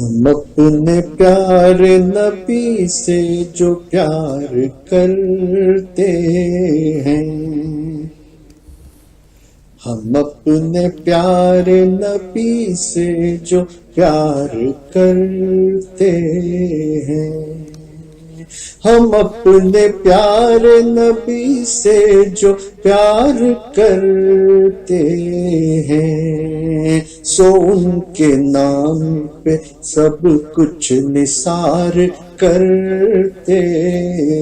ہم اپنے پیارے نبی سے جو پیار کرتے ہیں، ہم اپنے پیارے نبی سے جو پیار کرتے ہیں، ہم اپنے پیارے نبی سے جو پیار کرتے ہیں، سو ان کے نام پہ سب کچھ نثار کرتے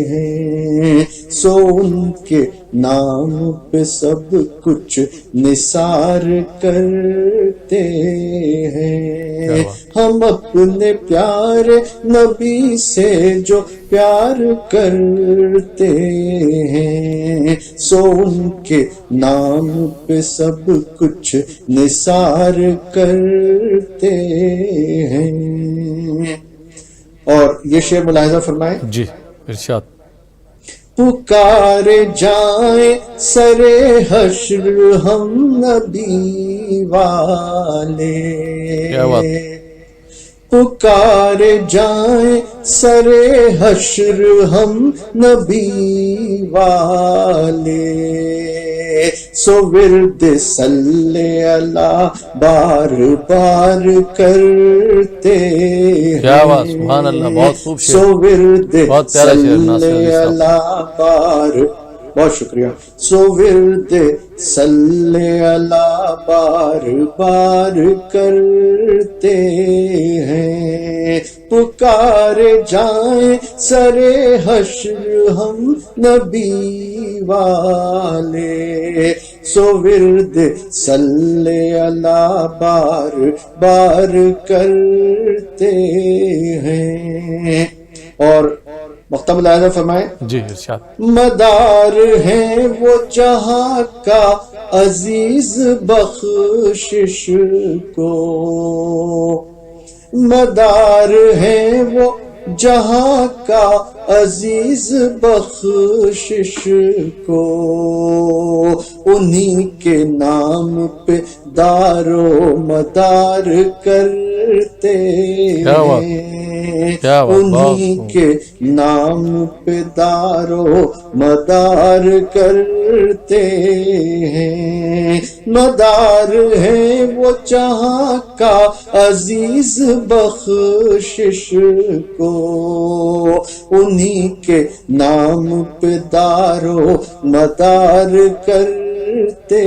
ہیں، سو ان کے نام پہ سب کچھ نثار کرتے ہیں، ہم اپنے پیارے نبی سے جو پیار کرتے ہیں، سو ان کے نام پہ سب کچھ نثار کرتے ہیں۔ اور یہ شعر ملاحظہ فرمائیں۔ جی ارشاد۔ پکارے جائیں سرے حشر ہم نبی والے، کیا بات، پکارے جائیں سرے حشر ہم نبی والے، سو ورد صلی اللہ بار بار کرتے ہیں، کیا بات، سبحان اللہ، بہت خوب شعر، سو ورد بہت پیارا شعر ناصر علی صلی صاحب۔ اللہ بار، بہت شکریہ، سو ورد صلی اللہ بار بار کرتے ہیں، پکارے جائیں سرے حشر ہم نبی والے، سو ورد صلی اللہ بار بار کرتے ہیں۔ اور مقتہ ملاحظہ فرمائیں۔ جی ارشاد۔ مدار ہیں وہ جہاں کا عزیز بخشش کو، مدار ہیں وہ جہاں کا عزیز بخشش کو، انہی کے نام پہ دار و مدار کرتے ہیں، انہی کے نام پہ دار و مدار کرتے ہیں، مدار ہے وہ جہاں کا عزیز بخشش کو، انہی کے نام پہ دار و مدار کرتے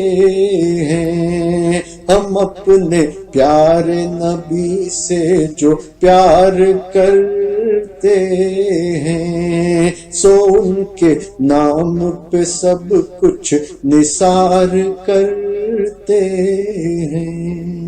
ہیں، ہم اپنے پیارے نبی سے جو پیار کرتے ہیں، سو ان کے نام پہ سب کچھ نثار کرتے ہیں۔